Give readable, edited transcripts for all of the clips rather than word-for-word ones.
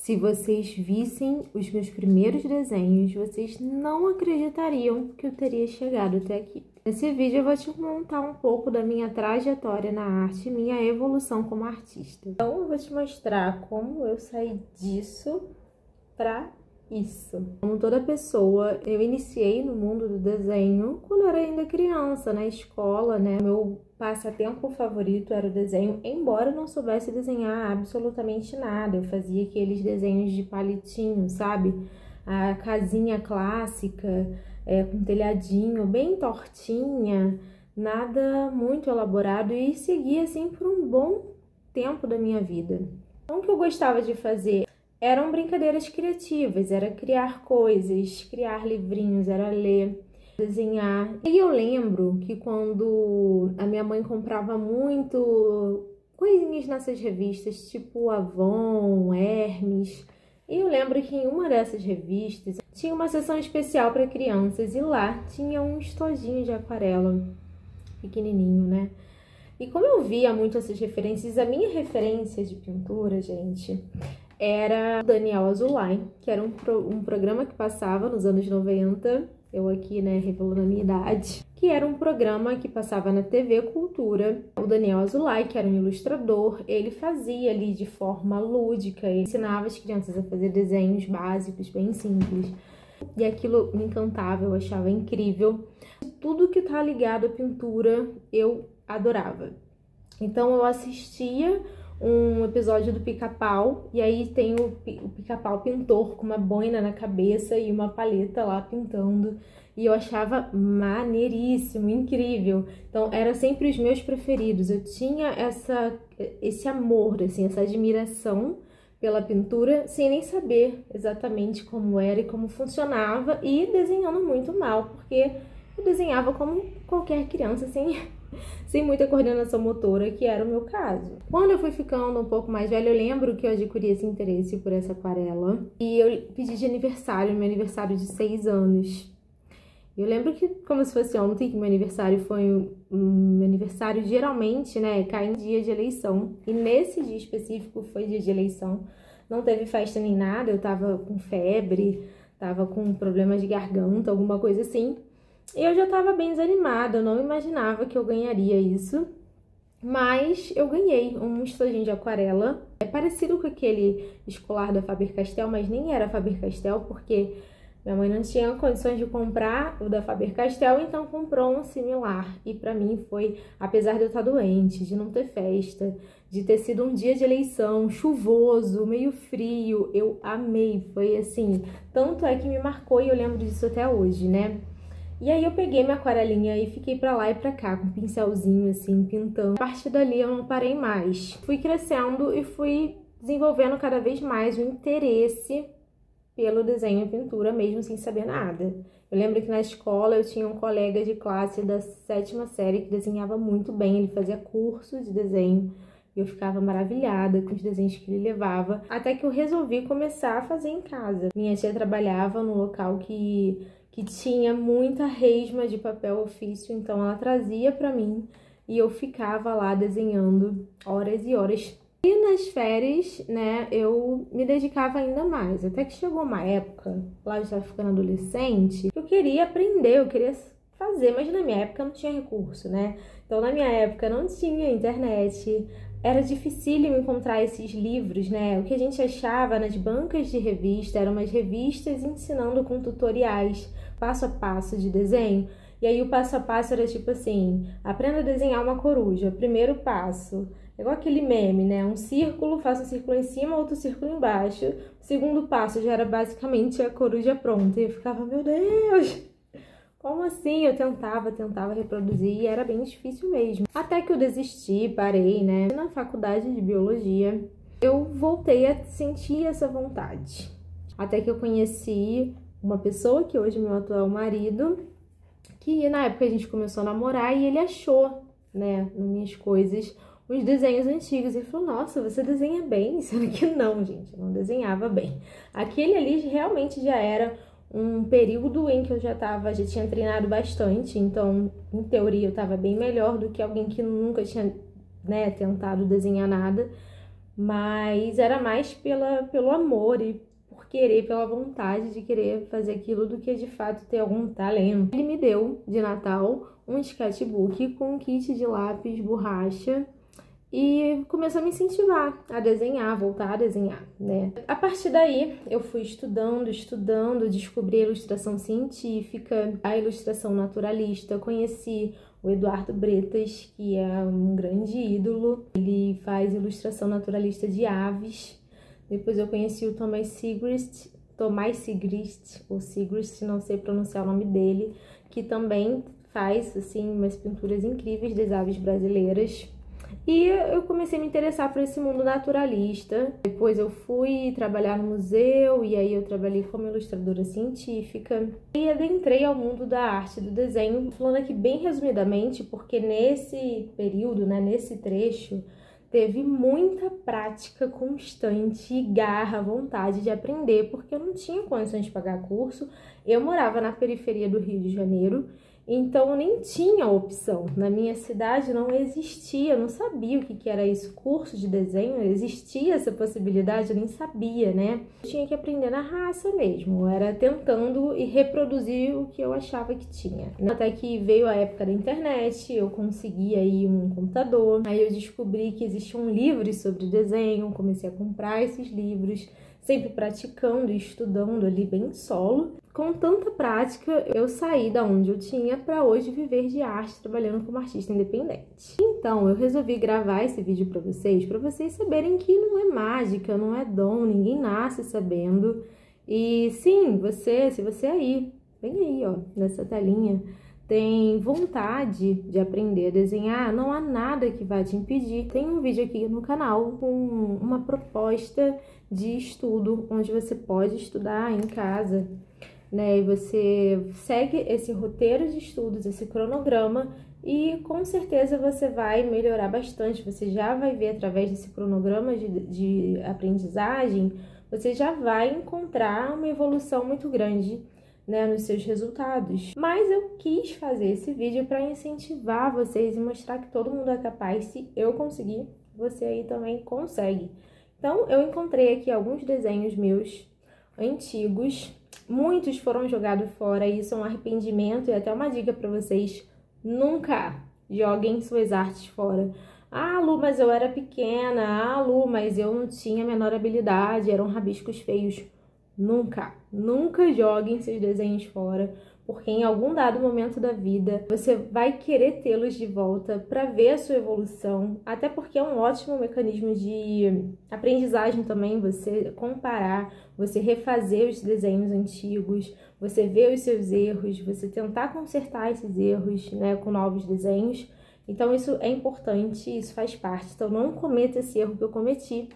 Se vocês vissem os meus primeiros desenhos, vocês não acreditariam que eu teria chegado até aqui. Nesse vídeo eu vou te contar um pouco da minha trajetória na arte, minha evolução como artista. Então eu vou te mostrar como eu saí disso pra isso. Como toda pessoa, eu iniciei no mundo do desenho quando eu era ainda criança, na escola, né? Meu passatempo favorito era o desenho, embora eu não soubesse desenhar absolutamente nada. Eu fazia aqueles desenhos de palitinho, sabe? A casinha clássica, com telhadinho, bem tortinha, nada muito elaborado, e seguia assim por um bom tempo da minha vida. Então, o que eu gostava de fazer eram brincadeiras criativas, era criar coisas, criar livrinhos, era ler, desenhar. E eu lembro que quando a minha mãe comprava muito coisinhas nessas revistas, tipo Avon, Hermes, e eu lembro que em uma dessas revistas tinha uma seção especial para crianças e lá tinha um estojinho de aquarela, pequenininho, né? E como eu via muito essas referências, a minha referência de pintura, gente, era o Daniel Azulay, que era um programa que passava nos anos 90, eu aqui, né, revelando a minha idade, que era um programa que passava na TV Cultura. O Daniel Azulay, que era um ilustrador, ele fazia ali de forma lúdica, ele ensinava as crianças a fazer desenhos básicos, bem simples. E aquilo me encantava, eu achava incrível. Tudo que tá ligado à pintura, eu adorava. Então eu assistia um episódio do Pica-Pau, e aí tem o Pica-Pau pintor com uma boina na cabeça e uma paleta lá pintando, e eu achava maneiríssimo, incrível. Então era sempre os meus preferidos. Eu tinha esse amor, assim, essa admiração pela pintura, sem nem saber exatamente como era e como funcionava, e desenhando muito mal, porque eu desenhava como qualquer criança, sem muita coordenação motora, que era o meu caso. Quando eu fui ficando um pouco mais velha, eu lembro que eu adquiri esse interesse por essa aquarela, e eu pedi de aniversário, meu aniversário de 6 anos. Eu lembro que, como se fosse ontem, que meu aniversário foi meu aniversário, geralmente, né, cai em dia de eleição, e nesse dia específico foi dia de eleição. Não teve festa nem nada, eu tava com febre, tava com problemas de garganta, alguma coisa assim. Eu já estava bem desanimada, eu não imaginava que eu ganharia isso, mas eu ganhei um estojinho de aquarela. É parecido com aquele escolar da Faber-Castell, mas nem era Faber-Castell, porque minha mãe não tinha condições de comprar o da Faber-Castell, então comprou um similar. E pra mim foi, apesar de eu estar doente, de não ter festa, de ter sido um dia de eleição, chuvoso, meio frio, eu amei. Foi assim, tanto é que me marcou e eu lembro disso até hoje, né? E aí eu peguei minha aquarelinha e fiquei pra lá e pra cá, com um pincelzinho assim, pintando. A partir dali eu não parei mais. Fui crescendo e fui desenvolvendo cada vez mais o interesse pelo desenho e pintura, mesmo sem saber nada. Eu lembro que na escola eu tinha um colega de classe da 7ª série que desenhava muito bem, ele fazia curso de desenho. E eu ficava maravilhada com os desenhos que ele levava, até que eu resolvi começar a fazer em casa. Minha tia trabalhava num local que tinha muita resma de papel ofício, então ela trazia pra mim e eu ficava lá desenhando horas e horas. E nas férias, né, eu me dedicava ainda mais, até que chegou uma época, lá eu estava ficando adolescente, eu queria aprender, eu queria fazer, mas na minha época não tinha recurso, né? Então na minha época não tinha internet, era dificílimo encontrar esses livros, né? O que a gente achava nas bancas de revista eram umas revistas ensinando com tutoriais, passo a passo de desenho. E aí o passo a passo era tipo assim, aprenda a desenhar uma coruja, primeiro passo. É igual aquele meme, né? Um círculo, faça um círculo em cima, outro círculo embaixo. O segundo passo já era basicamente a coruja pronta. E eu ficava, meu Deus, como assim? Eu tentava reproduzir e era bem difícil mesmo. Até que eu desisti, parei, né? Na faculdade de biologia, eu voltei a sentir essa vontade. Até que eu conheci uma pessoa, que hoje é meu atual marido, que na época a gente começou a namorar e ele achou, né, nas minhas coisas, os desenhos antigos. Ele falou, nossa, você desenha bem. Sendo que não, gente, eu não desenhava bem. Aquele ali realmente já era um período em que eu já tinha treinado bastante, então, em teoria, eu estava bem melhor do que alguém que nunca tinha, né, tentado desenhar nada. mas era mais pelo amor e por querer, pela vontade de querer fazer aquilo do que de fato ter algum talento. Ele me deu de Natal um sketchbook com um kit de lápis, borracha e começou a me incentivar a desenhar, voltar a desenhar, né? A partir daí eu fui estudando, descobri a ilustração científica, a ilustração naturalista, conheci o Eduardo Bretas, que é um grande ídolo. Ele faz ilustração naturalista de aves. Depois eu conheci o Tomás Sigrist, ou Sigrist, não sei pronunciar o nome dele, que também faz assim umas pinturas incríveis das aves brasileiras. E eu comecei a me interessar por esse mundo naturalista. Depois eu fui trabalhar no museu e aí eu trabalhei como ilustradora científica. E adentrei ao mundo da arte e do desenho, falando aqui bem resumidamente, porque nesse período, né, nesse trecho, teve muita prática constante e garra, vontade de aprender, porque eu não tinha condições de pagar curso. Eu morava na periferia do Rio de Janeiro, então eu nem tinha opção. Na minha cidade não existia, eu não sabia o que era isso, curso de desenho, existia essa possibilidade, eu nem sabia, né? Eu tinha que aprender na raça mesmo, era tentando e reproduzir o que eu achava que tinha. Até que veio a época da internet, eu consegui aí um computador, aí eu descobri que existiam livros sobre desenho, comecei a comprar esses livros, sempre praticando e estudando ali bem solo. Com tanta prática, eu saí da onde eu tinha para hoje viver de arte, trabalhando como artista independente. Então, eu resolvi gravar esse vídeo para vocês saberem que não é mágica, não é dom, ninguém nasce sabendo. E sim, se você aí, vem aí, ó, nessa telinha, tem vontade de aprender a desenhar, não há nada que vai te impedir. Tem um vídeo aqui no canal com uma proposta de estudo, onde você pode estudar em casa, né? E você segue esse roteiro de estudos, esse cronograma, e com certeza você vai melhorar bastante. Você já vai ver através desse cronograma de aprendizagem, você já vai encontrar uma evolução muito grande, né, nos seus resultados. Mas eu quis fazer esse vídeo para incentivar vocês e mostrar que todo mundo é capaz. Se eu conseguir, você aí também consegue. Então, eu encontrei aqui alguns desenhos meus antigos. Muitos foram jogados fora e isso é um arrependimento e até uma dica para vocês: nunca joguem suas artes fora. Ah, Lu, mas eu era pequena. Ah, Lu, mas eu não tinha a menor habilidade, eram rabiscos feios. Nunca joguem seus desenhos fora, porque em algum dado momento da vida você vai querer tê-los de volta para ver a sua evolução, até porque é um ótimo mecanismo de aprendizagem também, você comparar, você refazer os desenhos antigos, você ver os seus erros, você tentar consertar esses erros, né, com novos desenhos. Então isso é importante, isso faz parte, então não cometa esse erro que eu cometi.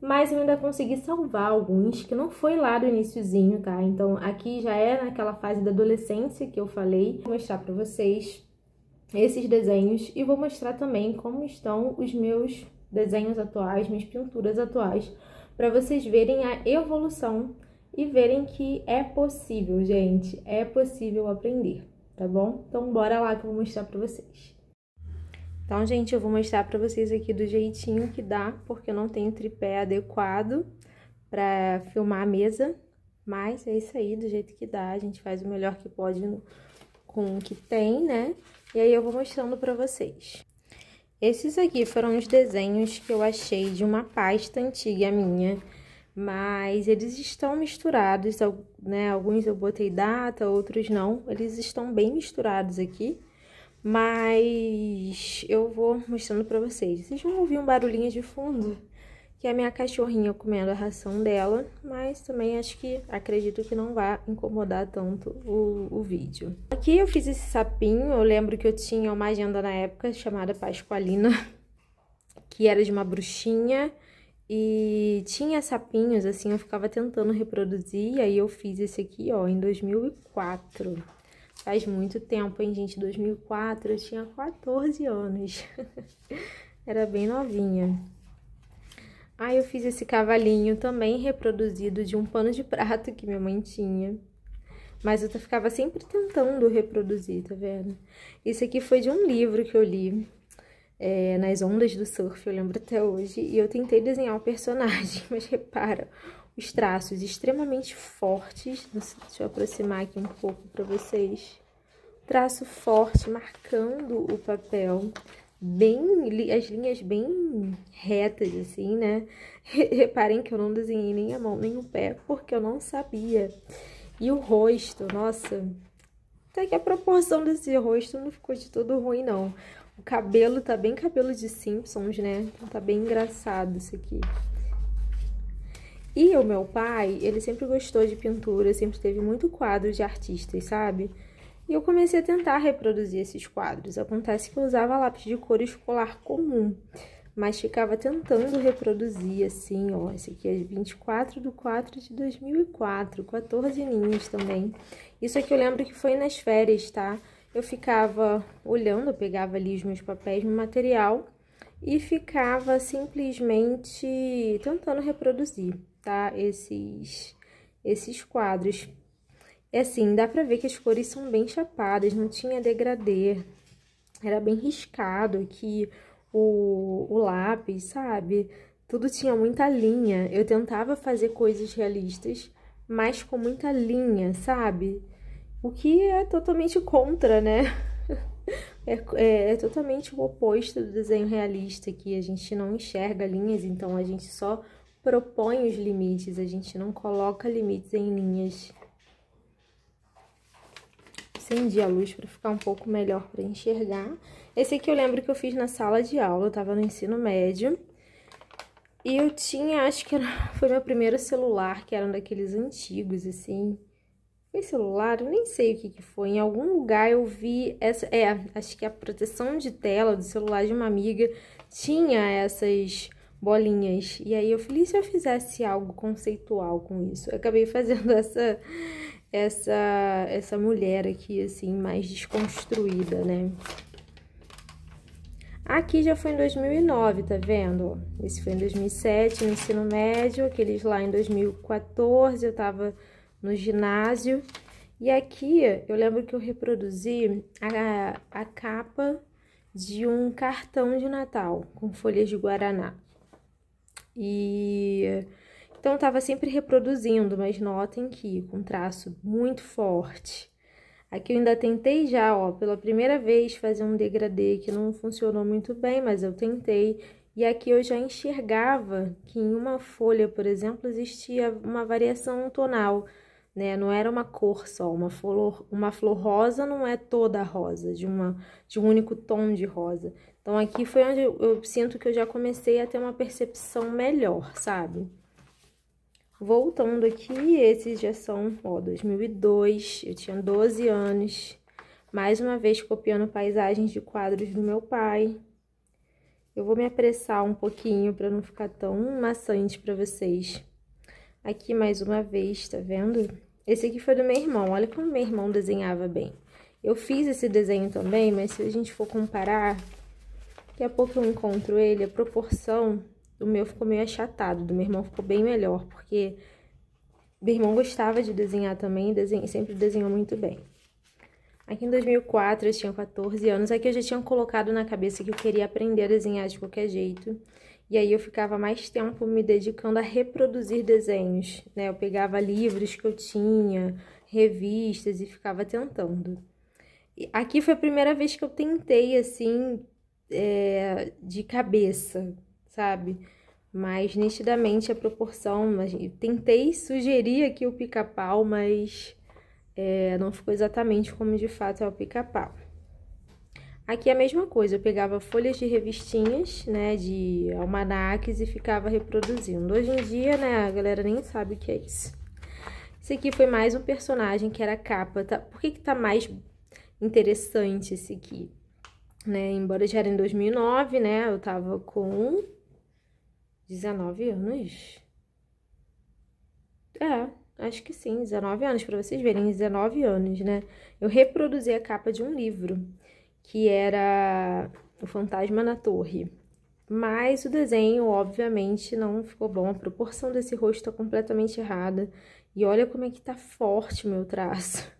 Mas eu ainda consegui salvar alguns, que não foi lá do iniciozinho, tá? Então, aqui já é naquela fase da adolescência que eu falei. Vou mostrar pra vocês esses desenhos e vou mostrar também como estão os meus desenhos atuais, minhas pinturas atuais, para vocês verem a evolução e verem que é possível, gente. É possível aprender, tá bom? Então, bora lá que eu vou mostrar pra vocês. Então, gente, eu vou mostrar pra vocês aqui do jeitinho que dá, porque eu não tenho tripé adequado pra filmar a mesa, mas é isso aí, do jeito que dá, a gente faz o melhor que pode com o que tem, né? E aí eu vou mostrando pra vocês. Esses aqui foram os desenhos que eu achei de uma pasta antiga minha, mas eles estão misturados, né? Alguns eu botei data, outros não, eles estão bem misturados aqui. Mas eu vou mostrando pra vocês. Vocês vão ouvir um barulhinho de fundo, que é a minha cachorrinha comendo a ração dela, mas também acredito que não vai incomodar tanto o vídeo. Aqui eu fiz esse sapinho, eu lembro que eu tinha uma agenda na época chamada Pascualina, que era de uma bruxinha, e tinha sapinhos, assim, eu ficava tentando reproduzir, e aí eu fiz esse aqui, ó, em 2004. Faz muito tempo, hein, gente? 2004, eu tinha 14 anos. Era bem novinha. Aí eu fiz esse cavalinho também reproduzido de um pano de prato que minha mãe tinha. Mas eu ficava sempre tentando reproduzir, tá vendo? Isso aqui foi de um livro que eu li. nas ondas do surf, eu lembro até hoje. E eu tentei desenhar o personagem, mas repara, os traços extremamente fortes. Deixa eu aproximar aqui um pouco para vocês. Traço forte, marcando o papel. As linhas bem retas, assim, né? Reparem que eu não desenhei nem a mão, nem o pé, porque eu não sabia. E o rosto, nossa, até que a proporção desse rosto não ficou de todo ruim, não. O cabelo tá bem cabelo de Simpsons, né? Então tá bem engraçado isso aqui. E o meu pai, ele sempre gostou de pintura, sempre teve muito quadro de artistas, sabe? E eu comecei a tentar reproduzir esses quadros. Acontece que eu usava lápis de cor escolar comum, mas ficava tentando reproduzir, assim, ó. Esse aqui é 24/4 de 2004, 14 aninhos também. Isso aqui eu lembro que foi nas férias, tá? Eu ficava olhando, eu pegava ali os meus papéis no material e ficava simplesmente tentando reproduzir, tá? Esses quadros. É assim, dá pra ver que as cores são bem chapadas, não tinha degradê. Era bem riscado aqui o lápis, sabe? Tudo tinha muita linha. Eu tentava fazer coisas realistas, mas com muita linha, sabe? O que é totalmente contra, né? É totalmente o oposto do desenho realista, que a gente não enxerga linhas, então a gente só propõe os limites, a gente não coloca limites em linhas. Acendi a luz para ficar um pouco melhor para enxergar. Esse aqui eu lembro que eu fiz na sala de aula, eu tava no ensino médio. E eu tinha, acho que foi meu primeiro celular, que era um daqueles antigos, assim. Foi celular? Eu nem sei o que foi. Em algum lugar eu vi essa... acho que a proteção de tela do celular de uma amiga tinha essas bolinhas. E aí eu falei, e se eu fizesse algo conceitual com isso? Eu acabei fazendo essa mulher aqui, assim, mais desconstruída, né? Aqui já foi em 2009, tá vendo? Esse foi em 2007, no ensino médio, aqueles lá em 2014, eu tava no ginásio. E aqui, eu lembro que eu reproduzi a capa de um cartão de Natal, com folhas de guaraná. Então, eu tava sempre reproduzindo, mas notem que com traço muito forte. Aqui eu ainda tentei já, ó, pela primeira vez fazer um degradê que não funcionou muito bem, mas eu tentei. E aqui eu já enxergava que em uma folha, por exemplo, existia uma variação tonal, né? Não era uma cor só, uma flor rosa não é toda rosa, de um único tom de rosa. Então, aqui foi onde eu sinto que eu já comecei a ter uma percepção melhor, sabe? Voltando aqui, esses já são, ó, 2002, eu tinha 12 anos. Mais uma vez copiando paisagens de quadros do meu pai. Eu vou me apressar um pouquinho para não ficar tão maçante para vocês. Aqui mais uma vez, tá vendo? Esse aqui foi do meu irmão, olha como meu irmão desenhava bem. Eu fiz esse desenho também, mas se a gente for comparar, daqui a pouco eu encontro ele, a proporção do meu ficou meio achatado, do meu irmão ficou bem melhor, porque meu irmão gostava de desenhar também, sempre desenhou muito bem. Aqui em 2004 eu tinha 14 anos, aqui eu já tinha colocado na cabeça que eu queria aprender a desenhar de qualquer jeito. E aí eu ficava mais tempo me dedicando a reproduzir desenhos, né? Eu pegava livros que eu tinha, revistas e ficava tentando. E aqui foi a primeira vez que eu tentei, assim, de cabeça, sabe? Mas nitidamente a proporção, tentei sugerir aqui o pica-pau, mas não ficou exatamente como de fato é o pica-pau. Aqui é a mesma coisa, eu pegava folhas de revistinhas, né, de almanaques e ficava reproduzindo. Hoje em dia, né, a galera nem sabe o que é isso. Esse aqui foi mais um personagem que era capa, tá? Por que tá mais interessante esse aqui? Né, embora já era em 2009, né, eu tava com 19 anos. Acho que sim, 19 anos, pra vocês verem, 19 anos, né? Eu reproduzi a capa de um livro, que era O Fantasma na Torre. Mas o desenho, obviamente, não ficou bom. A proporção desse rosto tá completamente errada. E olha como é que tá forte o meu traço.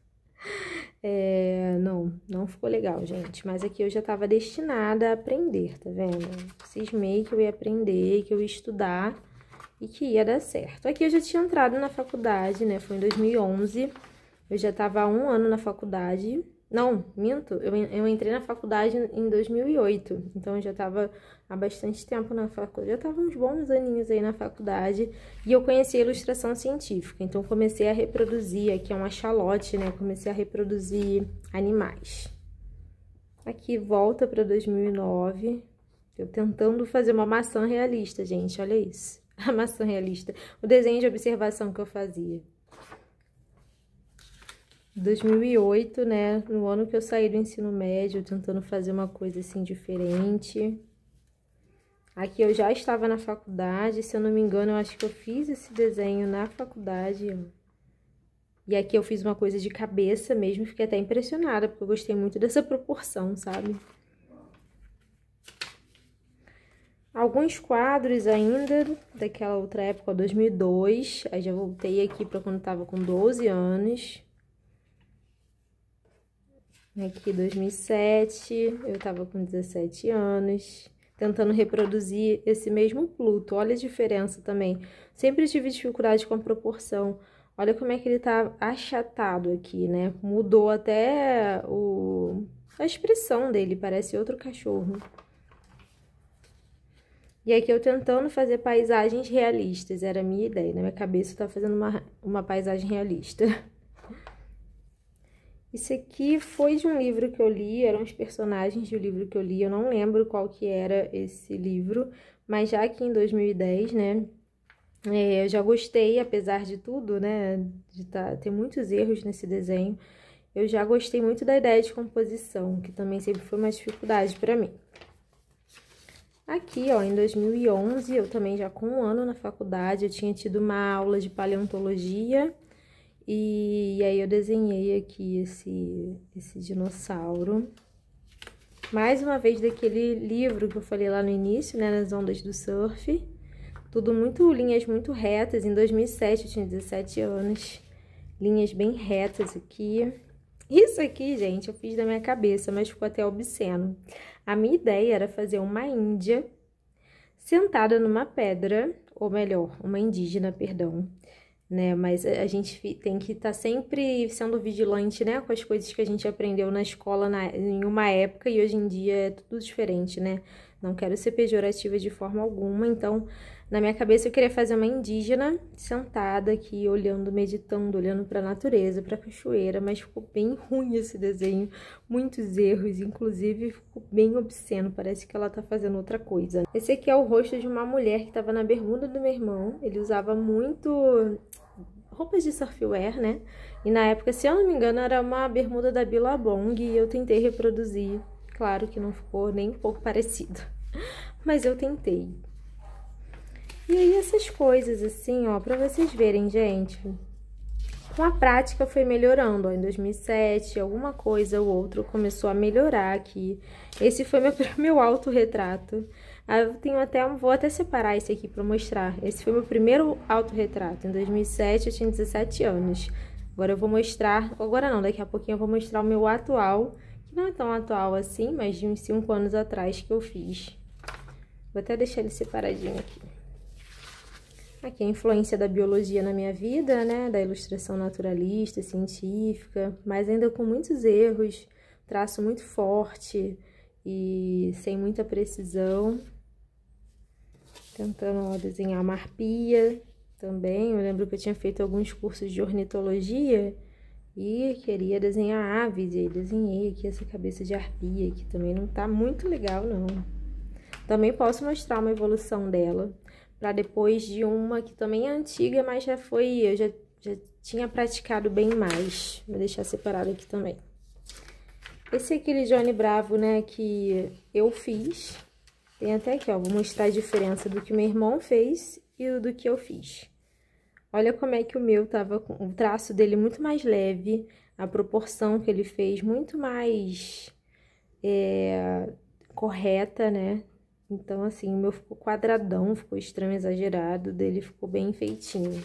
Não ficou legal, gente. Mas aqui eu já tava destinada a aprender, tá vendo? Cismei que eu ia aprender, que eu ia estudar e que ia dar certo. Aqui eu já tinha entrado na faculdade, né? Foi em 2011. Eu já tava há 1 ano na faculdade. Não, minto. Eu entrei na faculdade em 2008. Então eu já tava há bastante tempo na faculdade. Já tava uns bons aninhos aí na faculdade. E eu conheci a ilustração científica. Então comecei a reproduzir. Aqui é um axolote, né? Comecei a reproduzir animais. Aqui volta para 2009. Eu tentando fazer uma maçã realista, gente. Olha isso. A maçã realista. O desenho de observação que eu fazia. 2008, né, no ano que eu saí do ensino médio, tentando fazer uma coisa assim diferente. Aqui eu já estava na faculdade, se eu não me engano, eu acho que eu fiz esse desenho na faculdade, ó. E aqui eu fiz uma coisa de cabeça mesmo, fiquei até impressionada, porque eu gostei muito dessa proporção, sabe? Alguns quadros ainda, daquela outra época, 2002, aí já voltei aqui para quando eu tava com 12 anos. Aqui 2007, eu tava com 17 anos, tentando reproduzir esse mesmo Pluto. Olha a diferença também. Sempre tive dificuldade com a proporção. Olha como é que ele tá achatado aqui, né? Mudou até a expressão dele, parece outro cachorro. E aqui eu tentando fazer paisagens realistas, era a minha ideia. Na minha cabeça eu tava fazendo uma paisagem realista. Isso aqui foi de um livro que eu li, eram os personagens de um livro que eu li, eu não lembro qual que era esse livro, mas já aqui em 2010, né, eu já gostei, apesar de tudo, né, de ter muitos erros nesse desenho, eu já gostei muito da ideia de composição, que também sempre foi uma dificuldade para mim. Aqui, ó, em 2011, eu também já com 1 ano na faculdade, eu tinha tido uma aula de paleontologia. E aí eu desenhei aqui esse dinossauro. Mais uma vez daquele livro que eu falei lá no início, né, nas ondas do surf. Tudo linhas muito retas. Em 2007 eu tinha 17 anos. Linhas bem retas aqui. Isso aqui, gente, eu fiz da minha cabeça, mas ficou até obsceno. A minha ideia era fazer uma índia sentada numa pedra, ou melhor, uma indígena, perdão. Né, mas a gente tem que estar sempre sendo vigilante, né, com as coisas que a gente aprendeu na escola em uma época e hoje em dia é tudo diferente, né? Não quero ser pejorativa de forma alguma, então, na minha cabeça eu queria fazer uma indígena sentada aqui, olhando, meditando, olhando para a natureza, para a cachoeira, mas ficou bem ruim esse desenho, muitos erros, inclusive ficou bem obsceno, parece que ela tá fazendo outra coisa. Esse aqui é o rosto de uma mulher que estava na bermuda do meu irmão, ele usava muito roupas de surfwear, né? E na época, se eu não me engano, era uma bermuda da Billabong e eu tentei reproduzir. Claro que não ficou nem um pouco parecido, mas eu tentei. E aí essas coisas assim, ó, pra vocês verem, gente, com a prática foi melhorando, ó, em 2007, alguma coisa ou outra começou a melhorar aqui. Esse foi meu autorretrato. Eu tenho vou até separar esse aqui pra mostrar. Esse foi meu primeiro autorretrato. Em 2007 eu tinha 17 anos. Agora eu vou mostrar, agora não, daqui a pouquinho eu vou mostrar o meu atual, que não é tão atual assim, mas de uns 5 anos atrás que eu fiz. Vou até deixar ele separadinho aqui. Aqui a influência da biologia na minha vida, né, da ilustração naturalista, científica, mas ainda com muitos erros, traço muito forte e sem muita precisão. Tentando, ó, desenhar uma arpia também. Eu lembro que eu tinha feito alguns cursos de ornitologia e queria desenhar aves, e aí desenhei aqui essa cabeça de arpia, que também não tá muito legal, não. Também posso mostrar uma evolução dela, para depois de uma que também é antiga, mas eu já tinha praticado bem mais. Vou deixar separado aqui também. Esse é aquele Johnny Bravo, né, que eu fiz. Tem até aqui, ó, vou mostrar a diferença do que meu irmão fez e do que eu fiz. Olha como é que o meu tava com o traço dele muito mais leve, a proporção que ele fez muito mais correta, né? Então, assim, o meu ficou quadradão, ficou estranho, exagerado, dele ficou bem feitinho.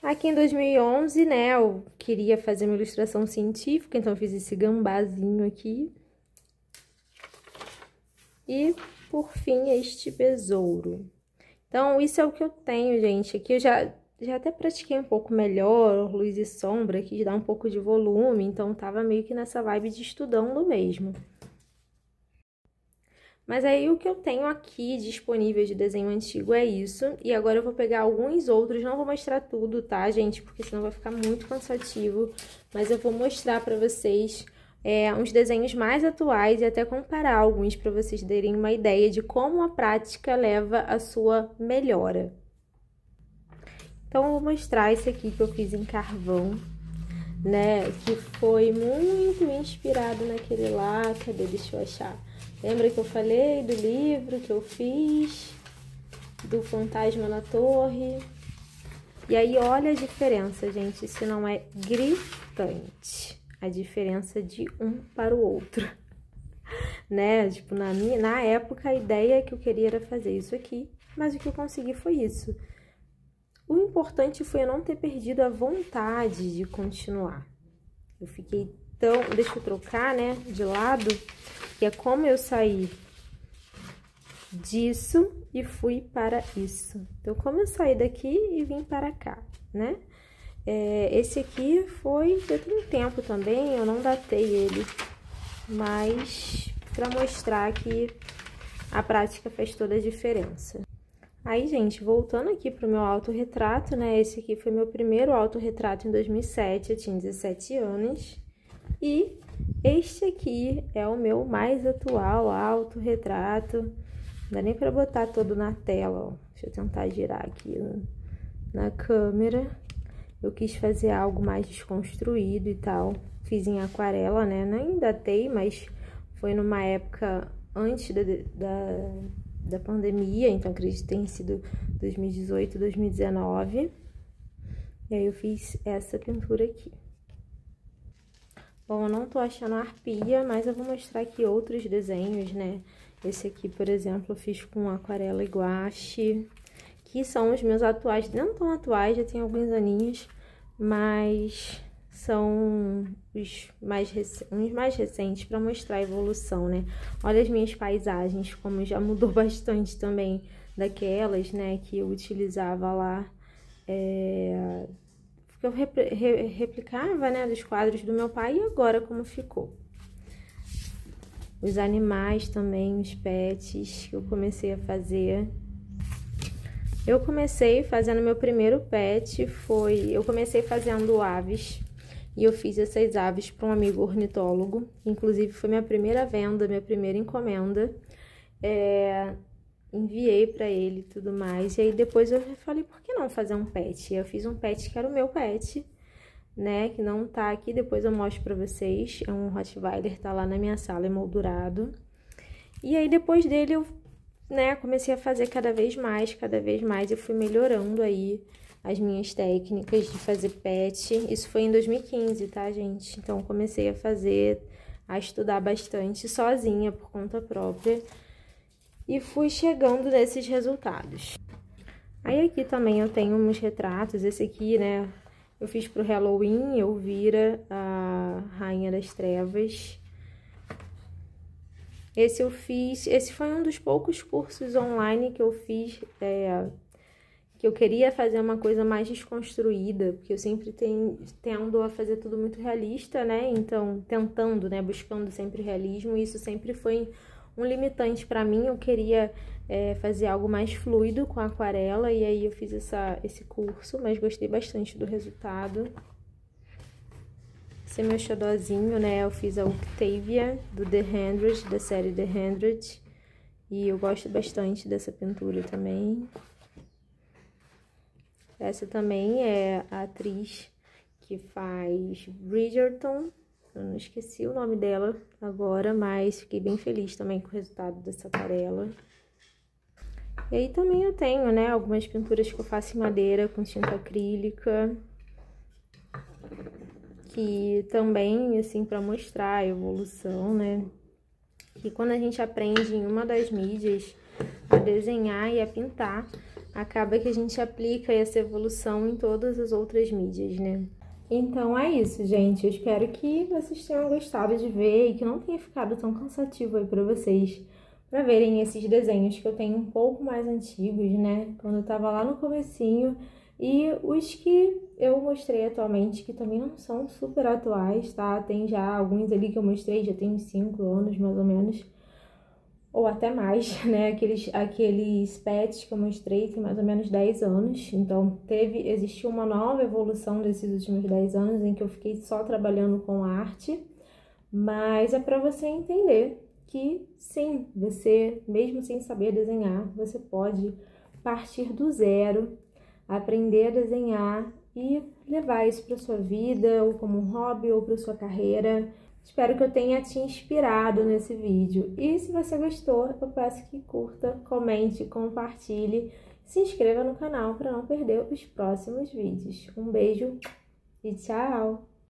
Aqui em 2011, né, eu queria fazer uma ilustração científica, então eu fiz esse gambazinho aqui. E, por fim, este besouro. Então, isso é o que eu tenho, gente. Aqui eu já até pratiquei um pouco melhor, luz e sombra, quis dar um pouco de volume, então tava meio que nessa vibe de estudando mesmo. Mas aí o que eu tenho aqui disponível de desenho antigo é isso. E agora eu vou pegar alguns outros, não vou mostrar tudo, tá, gente? Porque senão vai ficar muito cansativo. Mas eu vou mostrar pra vocês uns desenhos mais atuais e até comparar alguns pra vocês terem uma ideia de como a prática leva à sua melhora. Então, eu vou mostrar esse aqui que eu fiz em carvão, né? Que foi muito inspirado naquele lá. Cadê? Deixa eu achar. Lembra que eu falei do livro que eu fiz, do Fantasma na Torre? E aí, olha a diferença, gente, se não é gritante, a diferença de um para o outro, né? Tipo, na época, a ideia que eu queria era fazer isso aqui, mas o que eu consegui foi isso. O importante foi eu não ter perdido a vontade de continuar. Eu fiquei tão... Deixa eu trocar, né, de lado... Que é como eu saí disso e fui para isso. Então, como eu saí daqui e vim para cá, né? Esse aqui foi... Já tem um tempo também, eu não datei ele. Mas, para mostrar que a prática faz toda a diferença. Aí, gente, voltando aqui pro meu autorretrato, né? Esse aqui foi meu primeiro autorretrato em 2007, eu tinha 17 anos. E... este aqui é o meu mais atual autorretrato. Não dá nem pra botar todo na tela, ó. Deixa eu tentar girar aqui na câmera. Eu quis fazer algo mais desconstruído e tal. Fiz em aquarela, né? Nem datei, mas foi numa época antes da pandemia. Então, acredito que tenha sido 2018, 2019. E aí, eu fiz essa pintura aqui. Bom, eu não tô achando a arpia, mas eu vou mostrar aqui outros desenhos, né? Esse aqui, por exemplo, eu fiz com aquarela e guache, que são os meus atuais. Não tão atuais, já tem alguns aninhos, mas são uns mais recentes para mostrar a evolução, né? Olha as minhas paisagens, como já mudou bastante também daquelas, né, que eu utilizava lá, eu replicava, né, dos quadros do meu pai, e agora como ficou. Os animais também, os pets, que eu comecei a fazer. Eu comecei fazendo meu primeiro pet, eu comecei fazendo aves, e eu fiz essas aves para um amigo ornitólogo, inclusive foi minha primeira venda, minha primeira encomenda. Enviei pra ele e tudo mais. E aí depois eu falei, por que não fazer um pet? Eu fiz um pet que era o meu pet, né? Que não tá aqui, depois eu mostro pra vocês. É um Rottweiler, tá lá na minha sala, emoldurado. E aí depois dele eu, né, comecei a fazer cada vez mais. Eu fui melhorando aí as minhas técnicas de fazer pet. Isso foi em 2015, tá, gente? Então comecei a estudar bastante sozinha, por conta própria. E fui chegando nesses resultados. Aí aqui também eu tenho uns retratos. Esse aqui, né, eu fiz pro Halloween, Elvira, a Rainha das Trevas. Esse foi um dos poucos cursos online que eu fiz, que eu queria fazer uma coisa mais desconstruída, porque eu sempre tendo a fazer tudo muito realista, né, então tentando, né, buscando sempre realismo, e isso sempre foi um limitante para mim. Eu queria fazer algo mais fluido com a aquarela, e aí eu fiz esse curso, mas gostei bastante do resultado. Esse é meu xodózinho, né? Eu fiz a Octavia, do The 100, da série The 100, e eu gosto bastante dessa pintura também. Essa também é a atriz que faz Bridgerton. Eu não esqueci o nome dela agora, mas fiquei bem feliz também com o resultado dessa aquarela. E aí também eu tenho, né, algumas pinturas que eu faço em madeira com tinta acrílica, que também, assim, para mostrar a evolução, né? Que quando a gente aprende em uma das mídias a desenhar e a pintar, acaba que a gente aplica essa evolução em todas as outras mídias, né? Então é isso, gente. Eu espero que vocês tenham gostado de ver e que não tenha ficado tão cansativo aí pra vocês, pra verem esses desenhos que eu tenho um pouco mais antigos, né? Quando eu tava lá no comecinho, e os que eu mostrei atualmente, que também não são super atuais, tá? Tem já alguns ali que eu mostrei, já tem uns 5 anos mais ou menos, ou até mais, né? Aqueles pets que eu mostrei tem mais ou menos 10 anos. Então, existiu uma nova evolução desses últimos 10 anos em que eu fiquei só trabalhando com arte. Mas é para você entender que, sim, você, mesmo sem saber desenhar, você pode partir do zero, aprender a desenhar e levar isso para sua vida, ou como um hobby, ou para sua carreira. Espero que eu tenha te inspirado nesse vídeo. E se você gostou, eu peço que curta, comente, compartilhe, se inscreva no canal para não perder os próximos vídeos. Um beijo e tchau!